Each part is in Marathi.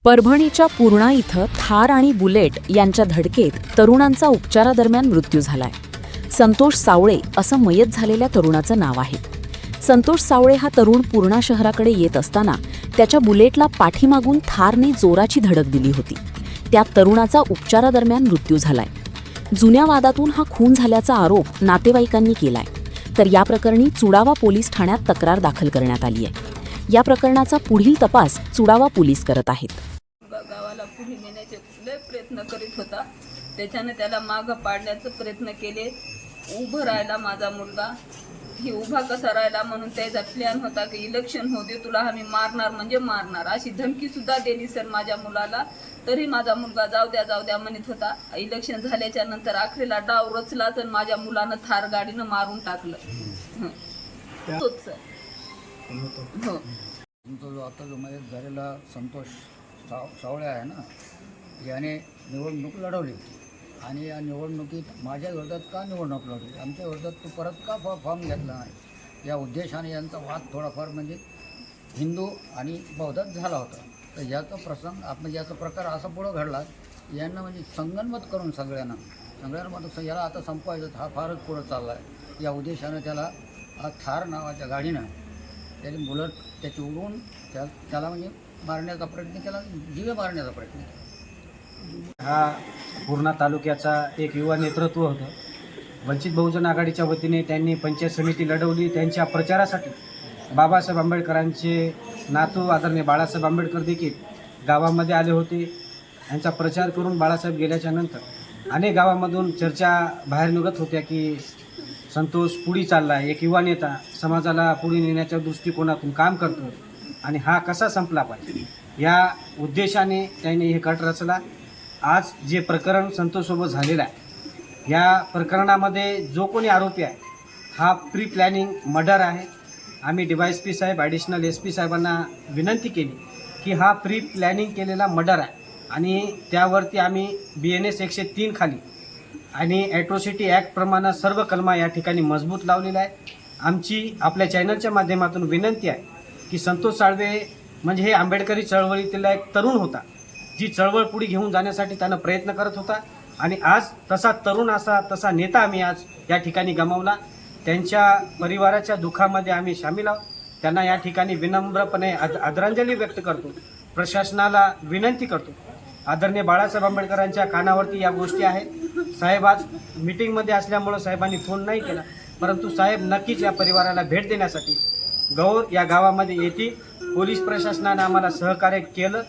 परभणीच्या पूर्णा इथं थार आणि बुलेट यांच्या धडकेत तरुणांचा उपचारादरम्यान मृत्यू झालाय. संतोष सावळे असं मयत झालेल्या तरुणाचं नाव आहे. संतोष सावळे हा तरुण पूर्णा शहराकडे येत असताना त्याच्या बुलेटला पाठीमागून थारने जोराची धडक दिली होती. त्यात तरुणाचा उपचारादरम्यान मृत्यू झालाय. जुन्या वादातून हा खून झाल्याचा आरोप नातेवाईकांनी केलाय. तर या प्रकरणी चुडावा पोलीस ठाण्यात तक्रार दाखल करण्यात आली आहे. या प्रकरणाचा पुढील तपास चुडावा पोलीस करत आहेत. गावाला पुढे नेण्याचे लय प्रयत्न करीत होता. त्याच्याने त्याला मागं पाडण्याचा प्रयत्न केले. उभं राहिला माझा मुलगा. ही उभा कसा राहिला म्हणून त्याचा प्लॅन होता की इलेक्शन होऊ दे, तुला आम्ही मारणार म्हणजे मारणार, अशी धमकी सुद्धा दिली सर माझ्या मुलाला. तरी माझा मुलगा जाऊ द्या म्हणत होता. इलेक्शन झाल्याच्या नंतर आखरीला डाव रचला तर माझ्या मुलानं थार गाडीनं मारून टाकलं. तोच सर. हो. तुमचा जो आता जो मयत झालेला संतोष सावळे आहे ना, याने निवडणूक लढवली आणि या निवडणुकीत माझ्या विरोधात का निवडणूक लढवली, आमच्या विरोधात तो परत का फॉर्म घेतला नाही, या उद्देशाने यांचा वाद थोडाफार म्हणजे हिंदू आणि बौद्धात झाला होता. तर याचा प्रसंग म्हणजे याचा प्रकार असा पुढं घडला, यांना म्हणजे संगनमत करून सगळ्यांना याला आता संपवायचं, हा फारच पुढं चालला आहे. या उद्देशानं त्याला थार नावाच्या गाडीनं त्याने बुलेट त्याची उडवून त्याला म्हणजे मारण्याचा प्रयत्न केला, जीवे मारण्याचा प्रयत्न केला. हा पूर्णा तालुक्याचा एक युवा नेतृत्व होतं. वंचित बहुजन आघाडीच्या वतीने त्यांनी पंचायत समिती लढवली. त्यांच्या प्रचारासाठी बाबासाहेब आंबेडकरांचे नातू आदरणीय बाळासाहेब आंबेडकर देखील गावामध्ये आले होते. यांचा प्रचार करून बाळासाहेब गेल्याच्या नंतर अनेक गावामधून चर्चा बाहेर निघत होत्या की संतोष पुढे चालला आहे, एक युवा नेता समाजाला पुढे नेण्याच्या दृष्टिकोनातून काम करतो आणि हा कसा संपला पाहिजे, या उद्देशाने त्यांनी हे कट रचला. आज जे प्रकरण संतोषसोबत झालेलं आहे, या प्रकरणामध्ये जो कोणी आरोपी आहे हा प्री प्लॅनिंग मर्डर आहे. आम्ही DYSP साहेब, ॲडिशनल SP साहेबांना विनंती केली की हा प्री प्लॅनिंग केलेला मर्डर आहे आणि त्यावरती आम्ही BNS 103 खाली आणि ॲट्रॉसिटी ॲक्टप्रमाणे सर्व कलमा या ठिकाणी मजबूत लावलेला आहे. आमची आपल्या चॅनलच्या माध्यमातून विनंती आहे की संतोष साळवे म्हणजे हे आंबेडकरी चळवळीतला एक तरुण होता, जी चळवळ पुढे घेऊन जाण्यासाठी त्यानं प्रयत्न करत होता आणि आज तसा तरुण तसा नेता आम्ही आज या ठिकाणी गमावला. त्यांच्या परिवाराच्या दुःखामध्ये आम्ही सामील आहोत. त्यांना या ठिकाणी विनम्रपणे आदरांजली व्यक्त करतो. प्रशासनाला विनंती करतो, आदरणीय बाळासाहेब आंबेडकरांच्या कानावरती या गोष्टी आहेत. साहेब आज मीटिंगमध्ये असल्यामुळं साहेबांनी फोन नाही केला, परंतु साहेब नक्कीच या परिवाराला भेट देण्यासाठी गौर या गावामध्ये येतील. पोलीस प्रशासनानं आम्हाला सहकार्य केलं,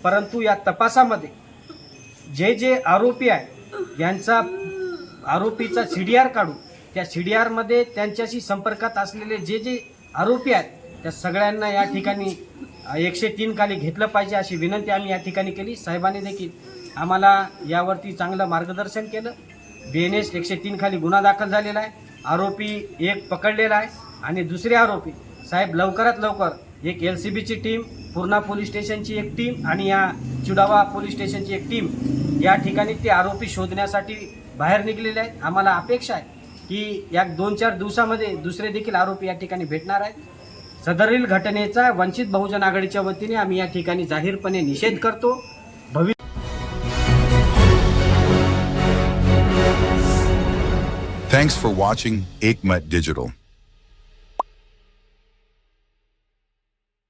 परंतु या तपासामध्ये जे आरोपी आहे यांचा आरोपीचा CDR काढून त्या CDRमध्ये त्यांच्याशी संपर्कात असलेले जे आरोपी आहेत त्या सगळ्यांना या ठिकाणी 103 खाली घेतलं पाहिजे अशी विनंती आम्ही या ठिकाणी केली. साहेबांनी देखील आम्हाला यावरती चांगलं मार्गदर्शन केलं. BNS 103 खाली गुन्हा दाखल झालेला आहे. आरोपी एक पकडलेला आहे आणि दुसरे आरोपी साहेब लवकरात लवकर एक LCBची टीम, पूर्णा पोलीस स्टेशनची एक टीम आणि या चुडावा पोलीस स्टेशनची एक टीम या ठिकाणी ते आरोपी शोधण्यासाठी बाहेर निघलेले आहेत. आम्हाला अपेक्षा आहे की या 2-4 दिवसामध्ये दुसरे देखील आरोपी या ठिकाणी भेटणार आहेत. सदरील घटनेचा वंचित बहुजन आघाडीच्या वतीने आम्ही या ठिकाणी जाहीरपणे निषेध करतो. Thanks for watching Ekmat Digital.